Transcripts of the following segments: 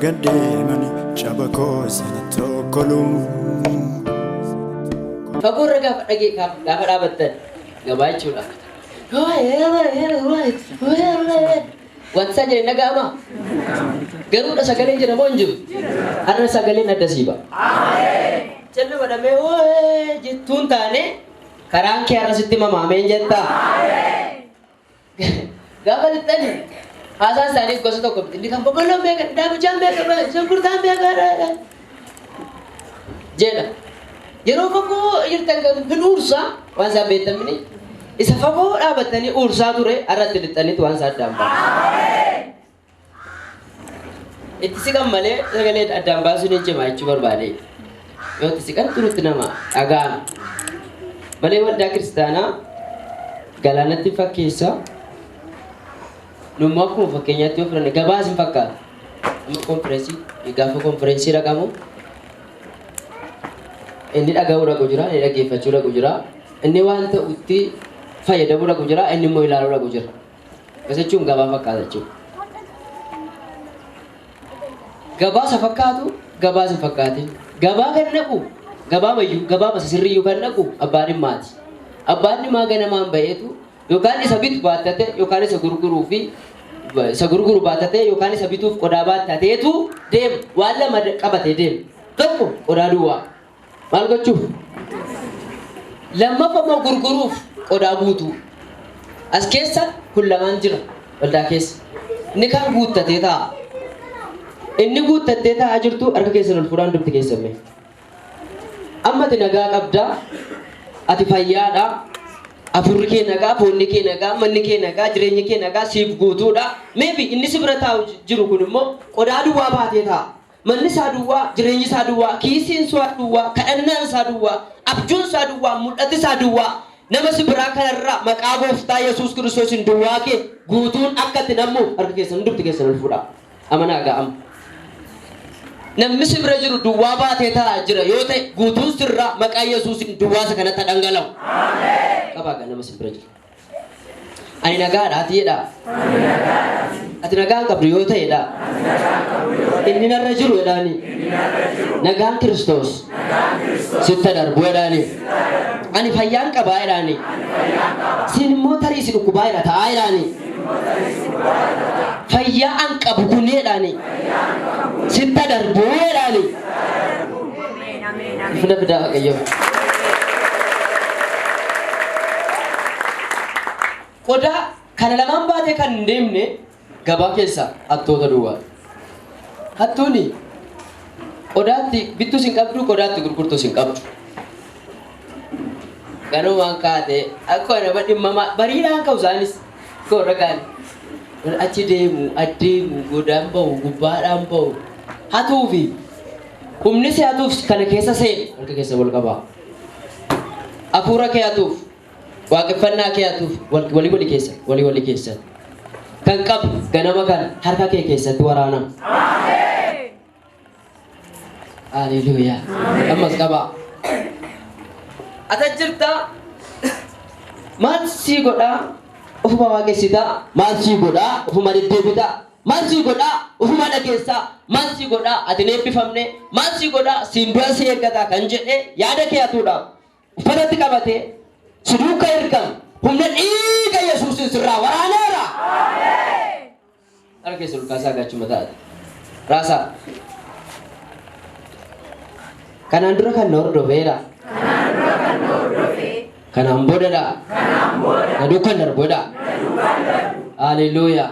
gaddeemani cabakoo sana tokkoluu. Fagoorra gaafa dhaabattan gabaa jechuudha. Wanta jedhe naga'ama. Garuudha sagalee jedhamoo hin jiru. Har'a sagaleen adda siiba. Jalli badhamee jettuun taane karaan kee har'asitti mamaameen jetta. Gaafa lixxani haasaan isaaniif gosa tokko inni kan boqqolloon beeka, daabichaan beeka, shunkurtaan beeka jedha. Yeroo fagoo jirtan hin uursaa waan isaan beektamini. Isa fagoo dhaabattanii uursaa ture har'atti lixxanitti waan isaa addaan baasa. Itti siqan malee sagalee addaan baasuun hin cimaa jechuu barbaade. Yoo itti siqan turutti nama dhaga'ame. Malee waldaa kiristaanaa galaanatti fakkeessa. Nummaa akkuma fakkeenyaatti yoo fudhanne gabaas hin fakkaatu. Amma konfereensii gaafa konfereensii dhaqamu inni dhaga'uu dhaqu jira, inni dhaggeeffachuu dhaqu jira, inni waan ta'utti fayyadamuu dhaqu jira, inni immoo ilaaluu dhaqu jira. Akkas jechuun gabaa fakkaata jechuudha. Gabaasa fakkaatu gabaas hin fakkaatin. Gabaa kan naqu gabaa masa sirriyyuu kan naqu abbaan dhimmaati. Abbaan dhimmaa ganamaan ba'eetu yookaan isa bitu baattate yookaan isa gurguruu fi isa gurguru baattate yookaan isa bituuf qodaa baattateetu deema. Waan lama qabatee deema. Tokko qodaa duwwaa. Maal gochuuf? Lammaffaa immoo gurguruuf qodaa guutuu. As keessa kun lamaan jira waldaa keessa. Inni kan guuttatee taa'a. Inni guuttattee taa'aa jirtu harka keessan ol fuudhaan dubbi keessan. Amma ati nagaa qabdaa, ati fayyaadhaa, afurri kee nagaa, foonni kee nagaa, manni kee nagaa, jireenyi kee nagaa siif guutuudha. Maybe inni si bira taa'u jiru kun immoo qodaa duwwaa baatee taa'a. Manni isaa duwwaa, jireenyi isaa duwwaa, kiisiin isaa duwwaa, kadhannaan isaa duwwaa, abjuun isaa duwwaa, mul'ati isaa duwwaa. Nama si biraa kanarraa maqaa gooftaa Yesuus Kiristoosiin duwwaa kee guutuun akka itti nammu harka keessan dubbi keessan ol fuudhaa. Amanaa ga'ama. Namni si bira jiru duwwaa baatee taa'aa jira yoo ta'e guutuun sirraa maqaa Yesuusiin duwwaa isa kanatti dhangala'u. Qabaagaa nama si bira jiru. Ani nagaadha ati jedha. Ati nagaan qabdu yoo ta'edha. Inni narra jiru jedhaani. Nagaan Kiristoos sitti darbu jedhaani. Ani fayyaan qabaa jedhaani. Siin immoo tarii si dhukkubaa jedha ta'aa jedhaani. Fayyaa an qabu kun jedhaani. Sitti darbu jedhaani. Fida fidaa waaqayyo. Qodaa kana lamaan baatee kan hin deemne gabaa keessa hattoota duwwaa. Hattuuni qodaatti bittus hin qabdu, qodaatti gurgurtus hin qabdu. Ganumaan kaatee akka nama dhimma bariidhaan ka'u isaanis koora gaani. Achi deemu, addeemu, godaan bahu, gubbaadhaan bahu. Hatuufi humni si hatuuf kana keessa seeni harka keessa wal qabaa. Hafuura kee hatuuf, waaqeffannaa kee hatuuf walii keessa. Kan qabu ganama kan harka kee keessatti waraanama. Haleluuyaa. Ammas qabaa. Ata jirtaa maal sii godhaa ofuma waaqessitaa, maal sii godhaa ofuma deddeebitaa, maal sii godhaa ofuma dhageessaa, maal sii godhaa ati neebbifamne, maal sii godhaa siin du'a si eeggataa kan jedhee yaada kee hatuudhaaf uffatatti qabatee si duuka ergam humna dhiiga Yesuusin sirraa waraaneera. Harka keessa olkaasaa gaachuma taate. Raasaa. Kanaan dura kan na hordofeera. Kanaan boodadha. Na duukan darboodha. Haleluuyaa.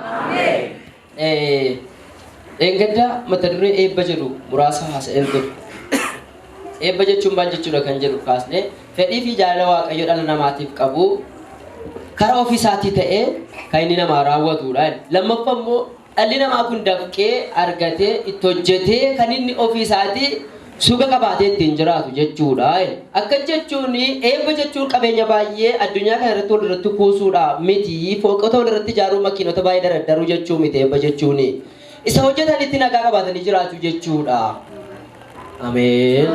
Eeggaddaa mata duree eebba jedhu muraasa haasa'een ture. Eebba jechuun maal jechuudha kan jedhu kaasnee fedhii fi jaalala Waaqayyo dhala namaatiif qabu karaa ofiisaatii ta'ee kan inni namaa raawwatudha. Lammaffaa immoo dhalli namaa kun dafqee argatee itti hojjetee kan inni ofiisaatii suuqa qabaatee ittiin jiraatu jechuudha. Akka jechuun eebba jechuun qabeenya baay'ee addunyaa kana irratti walirratti kuusuudha miti. Fooqota walirratti ijaaruu makiinota baay'ee daraddaruu jechuu miti eebba jechuun. Isa hojjetanitti nagaa qabaatanii jiraatu jechuudha. Ameen.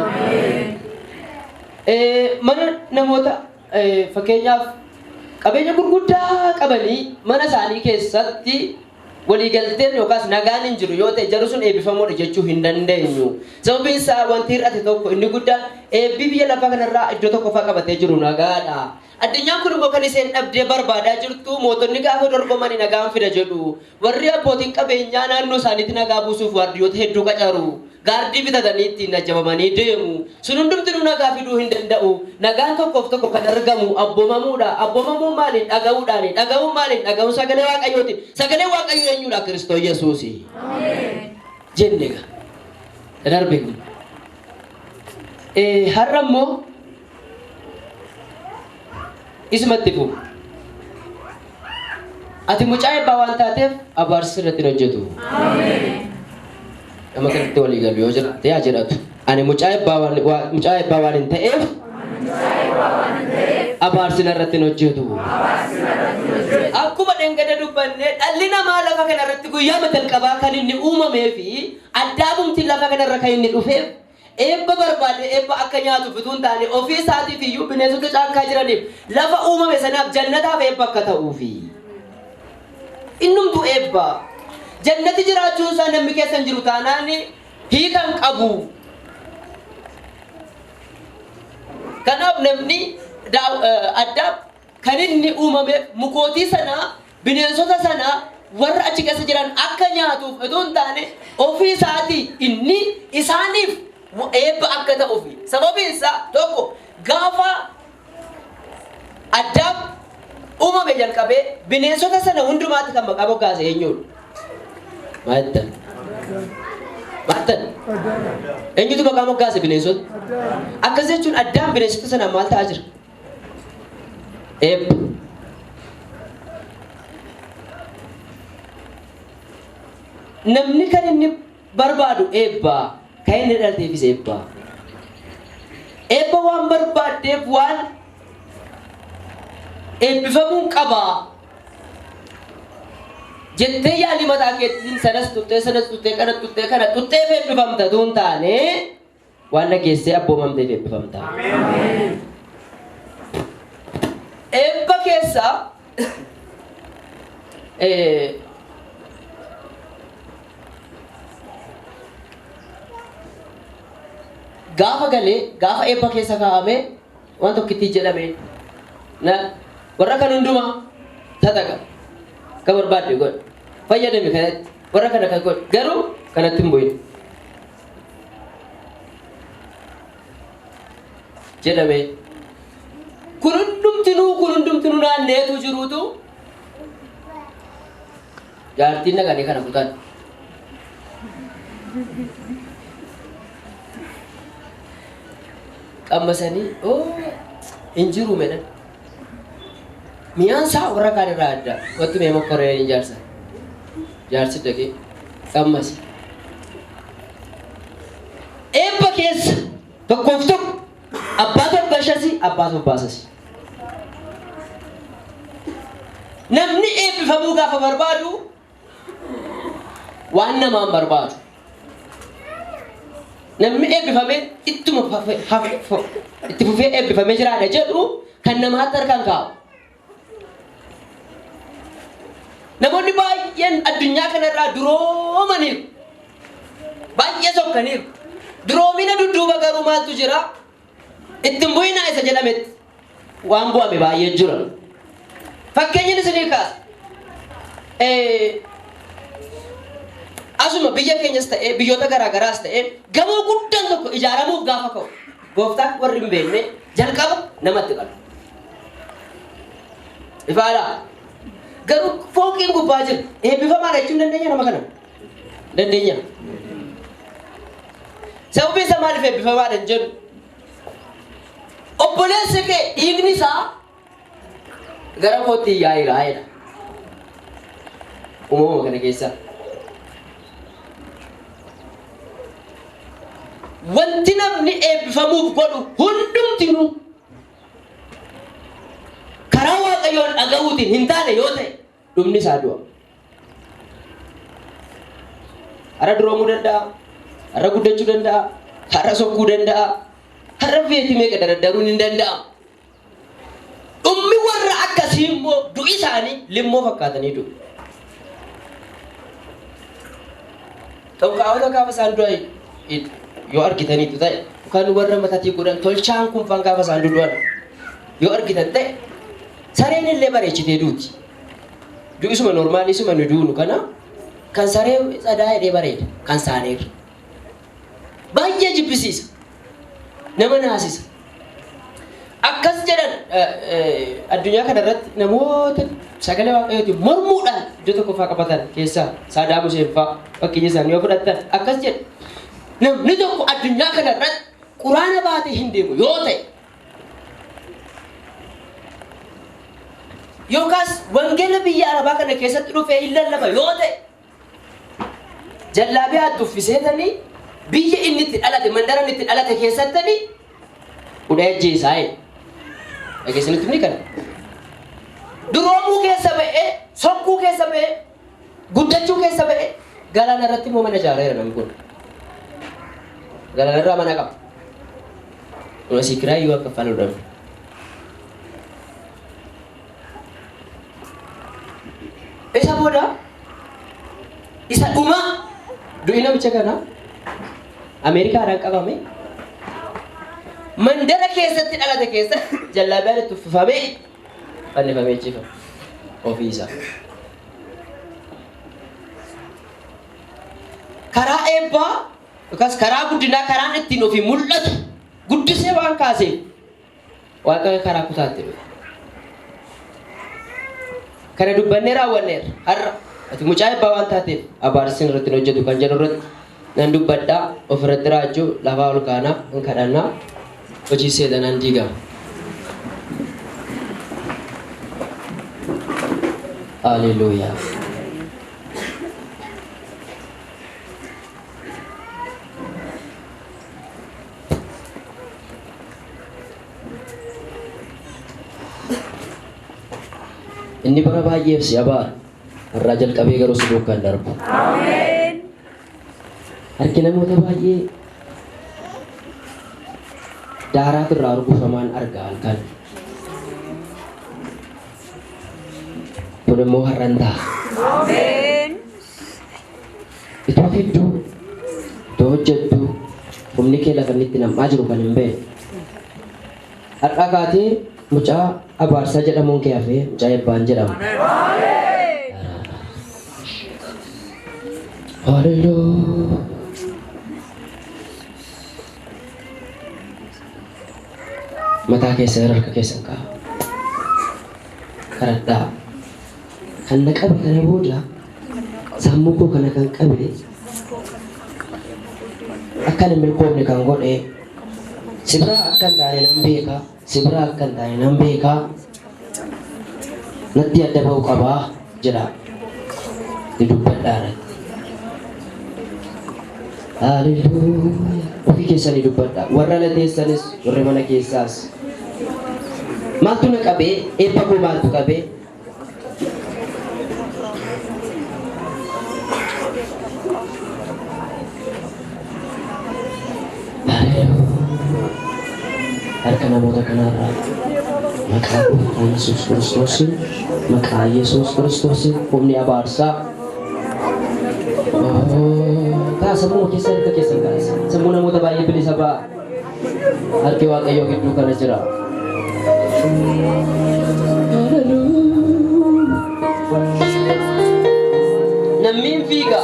Mana namoota fakkeenyaaf qabeenya gurguddaa qabanii mana isaanii keessatti waliigalteen yookaas nagaan hin jiru yoo ta'e jarri sun eebbifamoodha jechuu hin dandeenyu. Sababiin isaa wanti hir'ate tokko inni guddaan eebbi biyya lafaa kanarraa iddoo tokko fa'aa qabatee jiru nagaadha. Addunyaan kun immoo kan isheen dhabdee barbaadaa jirtu mootonni gaafa dorgomanii nagaan fida jedhu. Warri abbootiin qabeenyaa naannoo isaaniitti nagaa buusuuf waardiyyoota hedduu qacaru. Gaardii bitatanii ittiin ajjabamanii deemu. Sun hundumtuu nagaa fiduu hin danda'u. Nagaan tokkoof tokko kan argamu abboomamuudha. Abboomamuun maaliin dhaga'uudhaani. Dhaga'uun maaliin dhaga'uun sagalee Waaqayyooti. Sagalee Waaqayyoo eenyuudha? Kiristoos Yesuusi. Jenne egaa. Darbe kun. Har'a immoo isumatti fufu. Ati mucaa eebbaa waan taateef abaarsi irratti hin hojjetu. Nama kanatti walii galu yoo jiraate yaa jedhatu. Ani mucaa eebbaa waan hin ta'eef abaarsi irratti hin hojjetu. Akkuma dhengada dubbanne dhalli namaa lafa kanarratti guyyaa matalqabaa kan inni uumamee fi addaabumti lafa kanarra kan inni dhufeef eebba barbaade eebba akka nyaatu fituun taane ofii isaatiif iyyuu bineensota caakkaa jiraniif lafa uumame sanaaf jannataaf eebba akka ta'uufi. Innumtu eebba. Jannati jiraachuun isaa namni keessa hin jiru taanaan hiikan qabu. Kanaaf namni addaab kan inni uumameef mukootii sanaa bineensota sanaa warra achi keessa jiran akka nyaatuuf otoo hin taane ofii isaatii inni isaaniif eebba akka ta'uufi. Sababiin isaa tokko gaafa addaab uumame jalqabee bineensota sana hundumaatti kan maqaa moggaase eenyudha? Maattan. Eenyutu maqaa moggaase bineensota? Akkas jechuun addaan bineensota sana maal ta'aa jira? Eebba. Namni kan inni barbaadu eebba. Kan inni dhalteefis eebba. Eebba waan barbaaddeef waan eebbifamuun qaba. Jettee yaalii mataa keetiin sanas tuttee kana tuttee kana tuttee eebbifamta tuun taane waan dhageessee abboomamteef eebbifamta. Eebba keessa gaafa galee gaafa eebba keessa kaa'ame waan tokkittii jedhame na warra kan hundumaa tataqa ka barbaadde godhe fayyadame kanatti warra kana kan godhe garuu kanatti hin bu'in jedhame kun hundumtinuu naanneetu jiruutu jaartiin naqanii kana kutan. Qammasanii hin jiru medhan. Miyaan isaa warra kaan irraa adda. Wanti mee mokkoree hin jaarsa. Jaarsi dhaqee qammasi. Eebba keessa tokkoof tokko abbaatu abbashasi abbaatu abbaasasi. Namni eebbifamuu gaafa barbaadu waan namaan barbaadu. Namni eebbifamee itti fufee eebbifamee jiraadha jedhu kan namaatti harkaan kaa'u. Namoonni baay'een addunyaa kanarraa duroomaniiru. Baay'ee sokkaniiru. Duroomina dudduuba garuu maaltu jira? Ittiin bu'inaa isa jedhametti waan bu'ame baay'ee jira. Fakkeenyi isinii kaasa. Asuma biyya keenyas ta'ee biyyoota garaagaraas ta'ee gamoo guddaan tokko ijaaramuuf gaafa ka'u gooftaan warri hin beekne jalqaba namatti qabu. Ifaalaa garuu fooqiin gubbaa jira eebbifamaadha jechuun dandeenya nama kana? Dandeenya. Sababiin isaa maaliif eebbifamaadha hin jedhu? Obboleessi kee dhiigni isaa gara kootti yaa'eera jedha. Uumama kana keessaa. Wanti namni eebbifamuuf godhu hundumtinuu karaa Waaqayyoon dhaga'uutiin hin taane yoo ta'e dhumni isaa du'a. Har'a duroomuu danda'a, har'a guddachuu danda'a, har'a sokkuu danda'a, har'a feetii meeqa daraddaruun hin danda'amu. Dhummi warra akkasii immoo du'i isaanii limmoo fakkaatanii du'u. Dhokkaawota gaafa isaan du'an yoo argitaniitu ta'e kan warra matatii godhan tolchaan kun fan gaafa isaan du'an yoo argitan ta'e sareen illee bareechitee duuti. Du'isuma normaalisuma nu duunu kana kan saree sadaa hidhee bareeda kan saaneerra. Baay'ee jibbisiisa. Nama naasisa. Akkas jedhan addunyaa kanarratti namoota sagalee waaqayyootiin mormuudhaan iddoo tokko fa'aa qabatan keessaa Saadaam Huseen fa'aa fakkeenya isaanii yoo fudhattan akkas jedha. Namni tokko addunyaa kanarratti quraana baatee hin deemu yoo ta'e yookaas wangeela biyya Arabaa kana keessatti dhufee hin lallaba yoo ta'e jallaabiyaa tuffiseetanii biyya inni itti dhalate mandara inni itti dhalate keessattanii hudhee ajjeesaa dhageessanitti ni kana. Duroomuu keessa ba'ee, sokkuu keessa ba'ee, guddachuu keessa ba'ee galaana irratti immoo mana ijaareera namni kun. Galaana irraa mana qaba. Kun asii kiraayyuu akka falu dhabu. Isa booda isa dhuma du'i namicha kana Ameerikaadhaan qabame mandara keessatti dhalate keessa jallaabiyaan itti uffifamee fannifamee jifame ofii isaa. Karaa eebbaa yookaas karaa guddinaa karaan ittiin ofii mul'atu guddisee waan kaaseef Waaqayyo karaa kutaatti dhufe. Kana dubbannee raawwanneerra har'a ati mucaa eebbaa waan taateef abaarsiin irratti hojjetu kan jedhu irratti nan dubbadhaa ofirratti raajuu lafaa ol kaanaa hin kadhannaa hojii seexanaan diigama. Hallelujah. Inni bara baay'eef si abaara. Har'aa jalqabee garuu si duukaan darba. Ameen. Harki namoota baay'ee daaraat irraa argufamaan argaa halkan. Kun immoo har'an ta'a. Ameen. Itoo hedduu, itoo hojjettu, humni kee lafa inni itti nam'aa jiru kan hin beekne. Har'a kaatee mucaa abaarsaa jedhamuun kee hafee mucaa eebbaan jedhama. Hallelujah. Mataa keessa harka keessan kaa'u. Kadhadhaa. Kan na qabe kana booda sammuu koo kana kan qabe akka hin milkoofne kan godhe si biraa akka hin taane nan beeka. Si biraa akka hin taane nan beeka. Natti adda ba'uu qabaa jedha. Ni dubbadhaa irratti. Hallelujah. Ofii keessanii dubbadhaa. Warra ala teessanis warri mana keessaas. Maaltu na qabee? Eebba koo maaltu qabee? Harka namoota kanarraa maqaa Yesuus Kiristoosiin maqaa Yesuus Kiristoosiin humni abaarsaa sammuu keessan harka keessan kaasa. Sammuu namoota baay'ee bilisa ba'a. Harki Waaqayyoo gidduu kana jira. Namni hin fiiga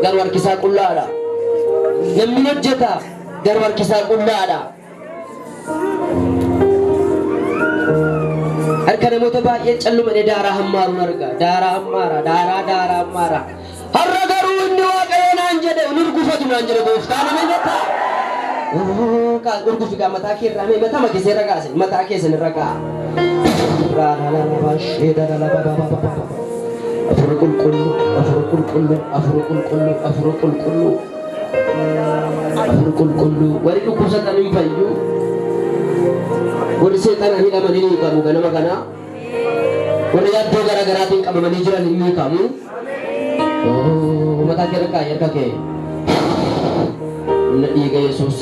garuu harki isaa qullaadha. Namni hojjeta garuu harki isaa qullaadha. Harka namoota baay'ee callumanii daaraa hammaaruun argaa. Daaraa hammaara. Har'a garuu inni Waaqayyo naan jedhe nurgufatu naan jedhe gooftaan amanata. Kan urgufigaa mataa kee irraa mee mataa makee irra kaase mataa keessan irra kaa. Afur qulqulluu. Warri dhukkubsatan hin fayyu. Warri seexanaan hidhamanii ni hiikamu ganama kana. Warri yaaddoo garaagaraatiin qabamanii jiran ni hiikamu. Mataa kee irra kaa'e harka kee. Humna dhiiga Yesuus.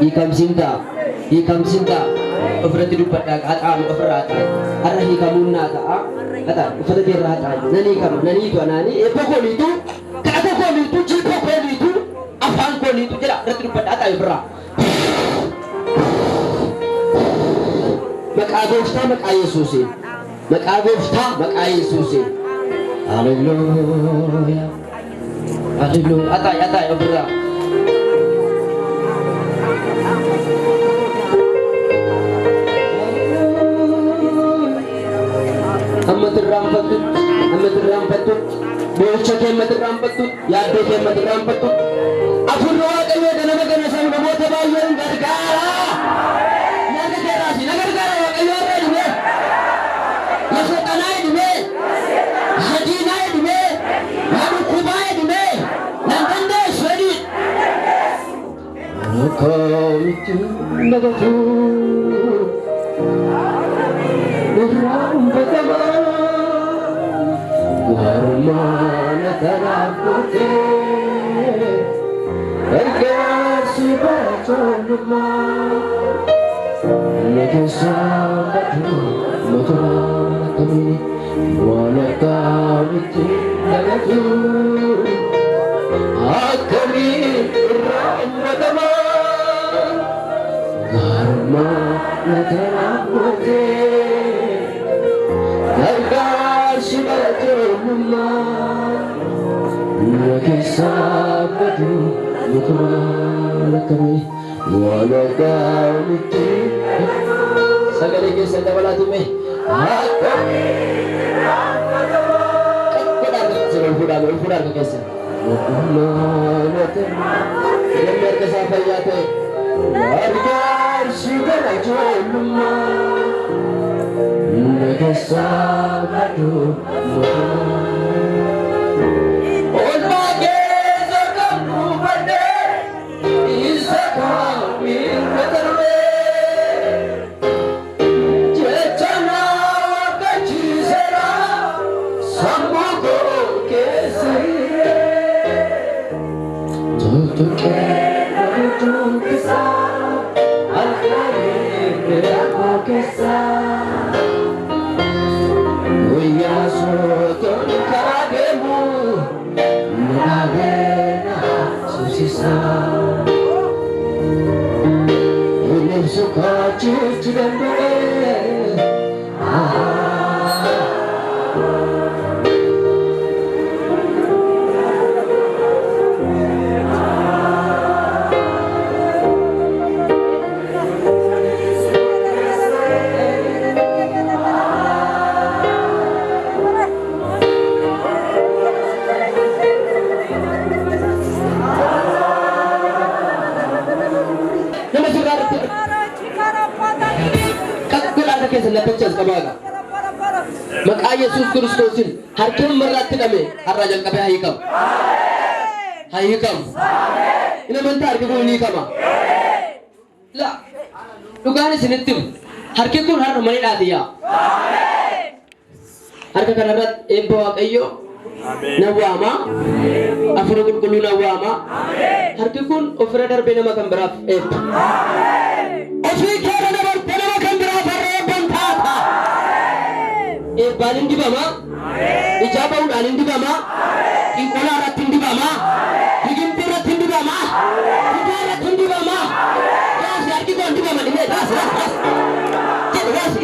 Hiikamsinta. Hikam sinta ofirratti dubbadhaa qaxaanu ofirraataa har'a hiikamunnaa ta'a qaxaa uffata dirraataa nanii kama naniitu anaanii eebba kooliitu kaata kooliitu jiibba kooliitu afaan kooliitu jedha irratti dubbadhaa ta'a ofirraa maqaa gooftaa maqaa Yesuusiin maqaa gooftaa maqaa Yesuusiin haleluuyaa haleluuyaa ataa ofirraa Amatirrampattu bolcha kee amatirrampattu yaaddoo kee amatirrampattu afurri waaqayyoo ganama ganasan namoota baay'een gargaara nyaata keeraasi na gargaara waaqayyoo irraa dhume lafoqanaa dhume hadiinaa dhume yaadukubaa dhume nan dandeessu jedhi akkamitti nagatu irraanfatamaa Harmana tarakote ergasi bacholma Nagesabatu matarakami Wanakamiti nagatu Akami ramadama Harmana tarakote Gargasi bacholma Nagesabatu matarakami Wanakamiti Sagale keessa dabalatu mee akkami ramadama Fudhaan keessa Namni harka isaa fayyaa ta'e gargaarsi gara ijoollummaa Nagesabatu Olmaa keessa kan buufadhe isa kamiin gatarree jecha naa waggachiiseera sammuu koo keessa hiree tuttuqee bareeduun isaa halkanii bira koo keessa guyyaa sootoon karaa deemu naageena suusisa Unin suka ciuci danda'e Lapachas kabaga maqaa Yesuus Kiristoosin harkeen marratti dhame har'a jalqabee hayiikam ina manta harki kun ni kama la dhugaan isinitti harki kun har'a mani dhaatiya harka kanarratti eebba waaqayyo nawwaama afura qulqulluu nawwaama harki kun ofirra darbee nama kan biraaf eebba ofii keera dabarte nama kan biraaf Ebbaan hindi bama, ijaba ulaan hindi bama, ingkola rat hindi bama, higimpi rat hindi bama, hidya rat hindi bama, ras yarki ko hindi bama, ras,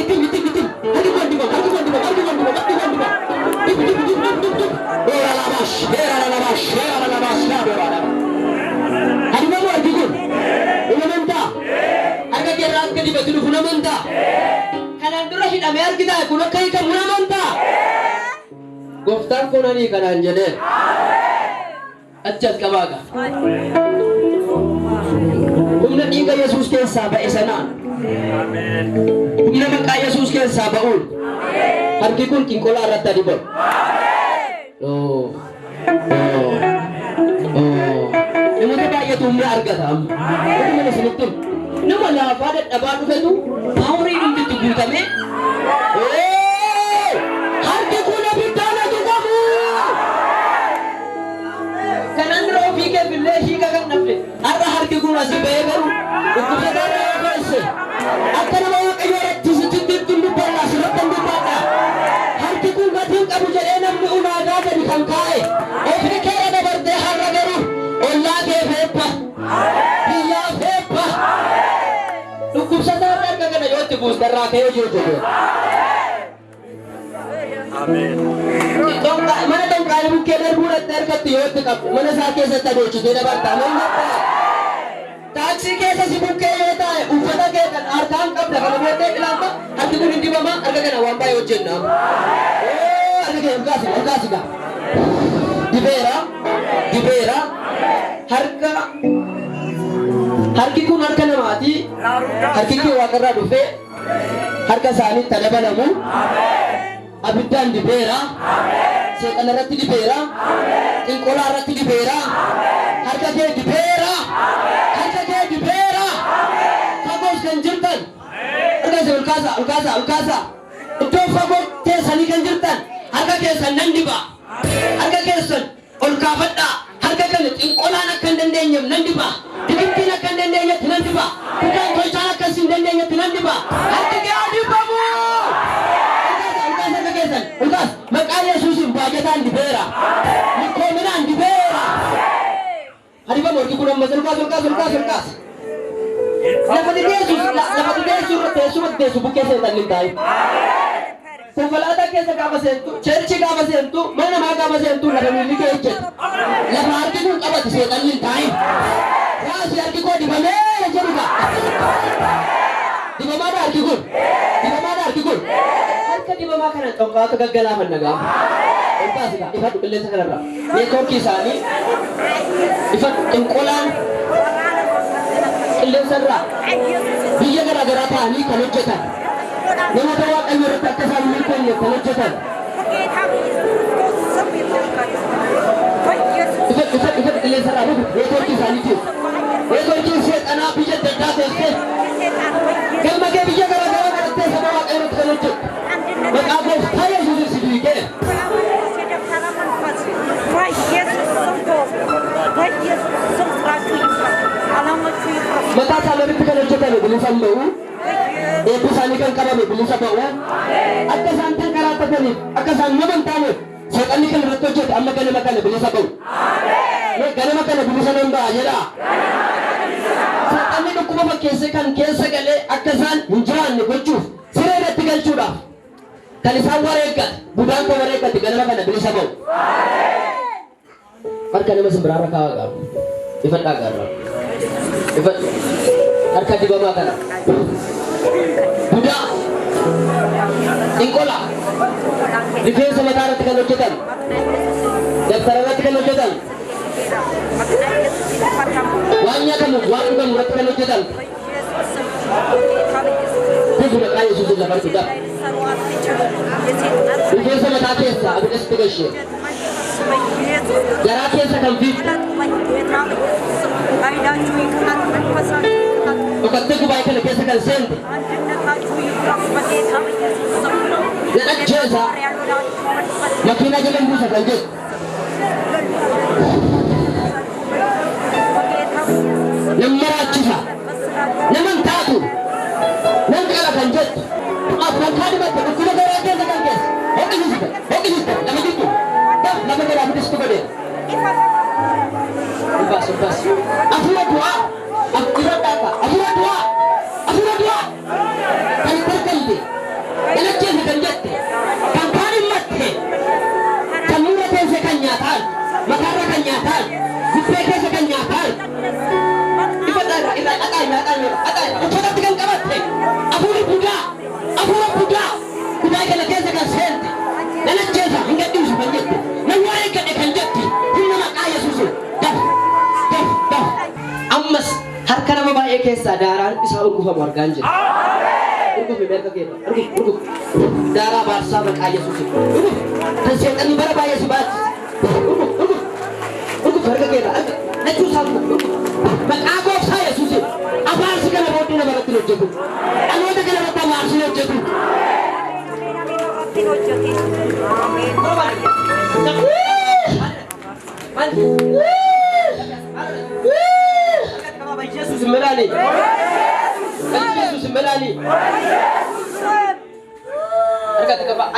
itim, harki ko hindi bama, Era labas, hari mo harki ko, unamanta, harga kerat ka di ba unamanta. Kanan dura hidhamee argita kun akka hiikamu amantaa gooftaan kun ani kanaan jedhee achas qabaaga humna dhiiga Yesuus keessaa ba'e sanaan humna maqaa Yesuus keessaa ba'uun harki kun qinqolaa irratti adibamu namoota baay'eetu humna argata amma isinitti nama laafaa dadhabaa dhufetu paawurii dhumtitti guutame harki kun abiddaana jedhamu kanan dura ofii hiika billee hiika kan nafne har'a harki kun asii ba'ee garuu dhukkubsataa irraa keessee akka nama waaqayyoo irratti sitti dubbannaa sirratti hin dubbanna harki kun gatiin qabu jedhee namni ulaagaa gadi kan kaa'e ofii keera dabartee har'a garuu ollaa kee feebba biyyaa feebba dhukkubsataa irraa akka kana yoo itti buustarraa ka'ee jiru jedhe. Mana tongkali bukkee darbuudhaan dargatti yoo itti qabu mana isaa keessatti adeemsisee dabartaa nama taaksii keessa si bukkee yoo ta'e uffata kee kan harkaan qabda kana booddee ilaalta harki kun hin dibamaa harka kana waan baay'ee hojjenna harka kee ulkaasiga dibeera harki kun harka namaati harki kee waaqarraa dhufee harka isaaniitti dabalamu abiddaan dibeera seeqana irratti dibeera xinqolaa irratti dibeera harka kee dibeera fagoos kan jirtan harka ulkaasa iddoo fagoo teessanii kan jirtan harka keessan nan diba harka keessan ol kaafadhaa harka kana xinqolaan akka hin dandeenyeef nan diba digittiin akka hin dandeenyetti nan diba kutaan tolchaan akkas hin dandeenyetti nan diba harki kee dibamu Ulkas, makanya Yesusin bajakan di bera, mikominan di bera. Hari ba morgi kunang masal ulkas. Dapat Yesus bukan setan lintai. Sefalada kesa kama sentu, church kama sentu, mana kama sentu, lalu ini kecil. Lalu arti pun kama setan lintai. Ras arti kau di mana jadi ba? Di mana arti kun? Di bawah kanan tongkau kegagalan naga. Entah sih, ifat beli sekarang. Ekor kisah ni, ifat tengkolan, beli sekarang. Dia gara-gara tani kalau cetan. Nama tawa kayu retak kesan mikir ni kalau cetan. Ifat beli sekarang. Ekor kisah ni tu. Ekor kisah anak bijak dekat dekat. Kalau makan bijak gara-gara kerja sama kayu retak kalau cetan. Maka saya sudah sedikit. Mata kalau kita kalau kita belum sampai, itu sanikan kami belum sampai. Ada santan karata kami, ada santan mentah. Sekarang ini kalau betul jadi, amma kalau makan belum sampai. Kalau makan belum sampai aja lah. Sekarang ini aku mau kesekan kale, ada san hujan ni bocor. Saya tinggal curah. Kalisan warga, bukan kau warga di mana mana beli sabau. Harga nama seberapa kagak? Ifat agar. Ifat harga di bawah kan? Budak, ingkola. Dikira sementara tekan locetan. Daftaran tekan locetan. Wangnya kamu tekan locetan. Dia sudah kaya sudah dapat sudah. Dia sama tak kisah, aku dah setuju sih. Jarak kisah kan fit. Bukan tu kebaikan kisah kan sen. Jarak kisah, makin aja kan bisa lanjut. Nampak kisah, nampak tahu, nampak kalau lanjut. Apa kali macam tu kita orang kita kan kes. Okey, nama itu. Nama kita apa itu kode? Ubas. Aku doa. Aku doa. Kali terkenti. Ini jadi kanjati. Kampani mati. Kamu mati sekanyataan. Makara kanyataan. Kupeke sekanyataan. Ibadah, atai. Upada tiga kamat. Aku budak. Kuda kala kesa kan sente. Nana jeza hingga diusu banjeti. Nawai kade kanjati. Hina makaya susu. Dah. Ammas harka nama baik kesadaran bisa urku famar ganjil. Urku beberka kira. Urku. Darah bahasa makaya susu. Urku. Setan bara baik sibat. Urku harga kira. Nacu sabu. Mak aku saya susu. Apa sih kana bodi nama ratilo jago. Anu ada kana mata marsilo jago.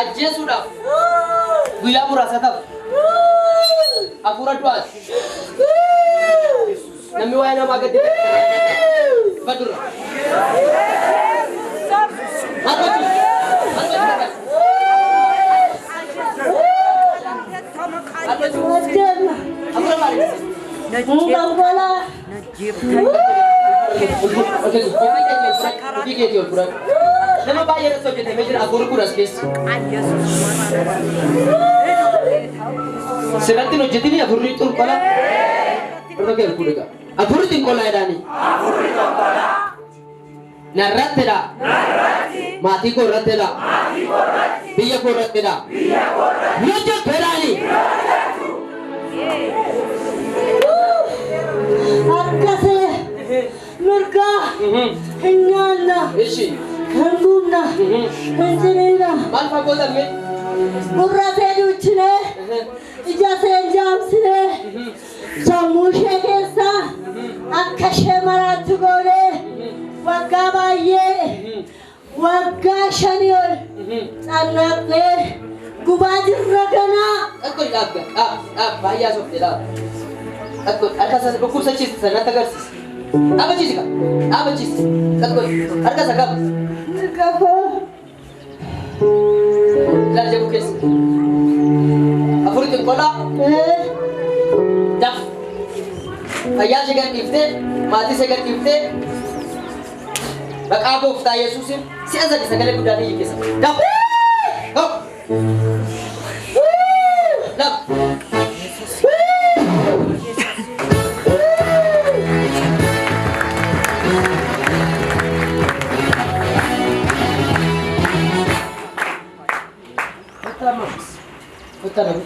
ajjeesuudhaaf guyyaa muraasataaf hafuura du'aas namni waa'ee namaa gadi badura nama baay'ee irratti hojjetamee jira afuurri kun as keessa sirratti hin hojjetini afuurri xinqola irra ga'e fuudhiga afuurri xinqolaa jedhaani narrattidha maatii koo irrattidha biyya koo irrattidha hojjettu jedhaani akkasee mirgaa hin nyaanna ishi hin dhugna hin jiriina maal fagootamme gurra see duuchinee ija see jaamsinee sammuu ishee keessaa akka ishee maraattu goonee waggaa baay'ee waggaa 5 ol cannaqnee gubaa jirra ganaa akkoi dhaab baay'ee softee dhaab akkoi harka isa dhukkubsachiisa sanatti agarsiisa dhaabachiisi ka dhaabachiisi akkoi harka isa qaba kafoo ilaala jedhu keessa afurii xinqolaa daf fayyaa ishee gad dhiiftee maatii ishee gad dhiiftee maqaa gooftaa Yesuusiin si'a sadi sagalee guddaan iyyi keessa daf daf daf Betul.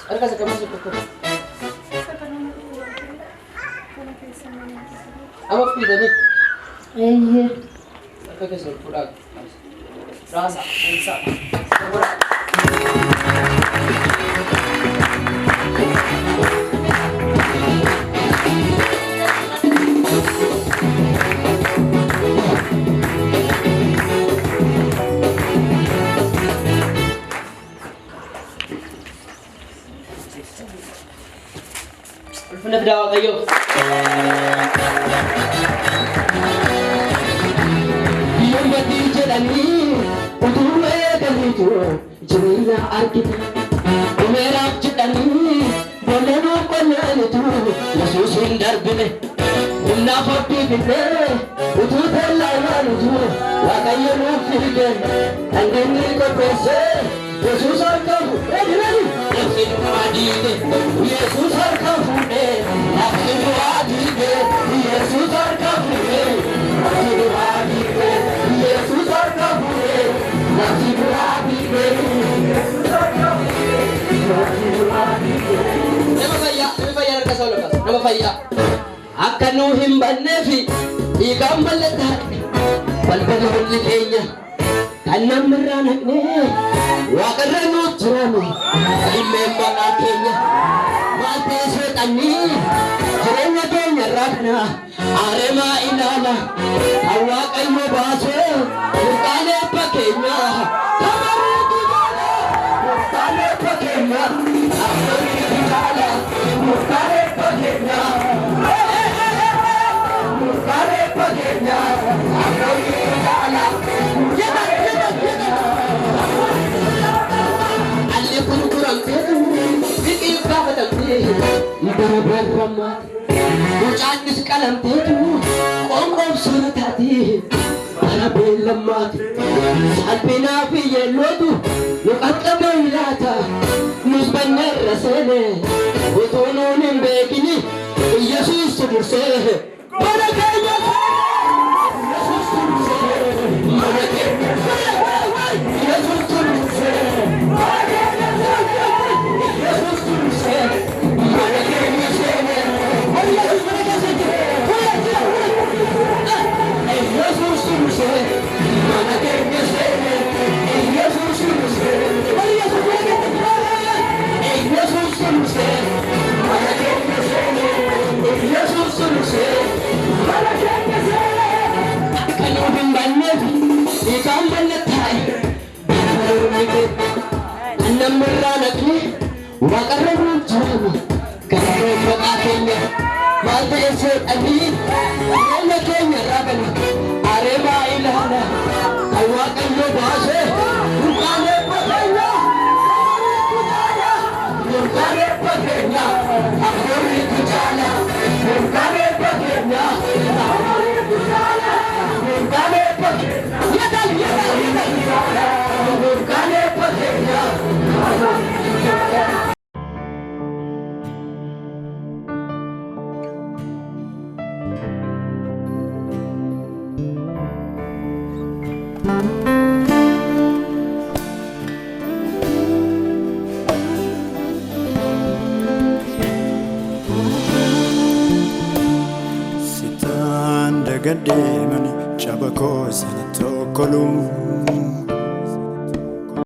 Ada kasih kamu cukup. Apa pilih ni? iya Apa kasih kurang? Rasa, rasa. Ulfina fidaa Waaqayyo. Yombatii jedhanii utuu eeganiitu jireenya argite. Dhumeeraaf jedhanii boleenuu qonnaanitu Yesuusiin darbine. Humnaaf abdiifne utuu teellaa'imaanitu Waaqayyo nuuf fide. Dhangeenyi qopheesse Yesuus harka fuudhee nafsi du'aa diige. Yesuus harka fuudhee nafsi du'aa diige. Yesuus harka fuudhee nafsi du'aa diige. Yesuus harka fuudhee nafsi du'aa diige. Yesuus harka fuudhee nafsi du'aa diige. Nama fayyaa harka isaa ol kaasa. Nama fayyaa akka nuu hin banneefi dhiigaan bal'ataadhe balbala hulli keenya kan namni irraa naqnee waaqarra nuuf jiraame ilmeen maqaa keenya maal ta'e seexannii jireenya keenya irraa kana aaremaa ilaala kan waaqayyo baasee murtaan eebba keenya kamariitu jaala murtaan eebba keenya kamariitu jaala murtaan eebba keenya murtaan eebba keenya kamariitu jaala Alli gurguramtee biqilii gaafatamtee barabarrammaate mucaannis qalamteetu qoonqoobsona taatee bara beellammaate salphinaa fi yeellootu nu qaqqabee laata nus banneerra seene utuu nuun hin beekini Yesuus dursee bara keenya Yesuus dursee bara keenya Yesuus dursee Yesuus dursee bara keenya seene Yesuus dursee bara keenya seene Yesuus dursee Yesuus dursee mannatai Arumike Anamranaki Waqarrabu jiramu Kararo maqatenya Malta ese ani Ana kenya rabani Arema ilana Alwaqallo baase Urkane pakenya Urkane pakenya Akori tujana Urkane pakenya Akori tujana Urkane pakenya Yada Urkane pakenya Sitaan dagadee mani caba koo sana tokkoluu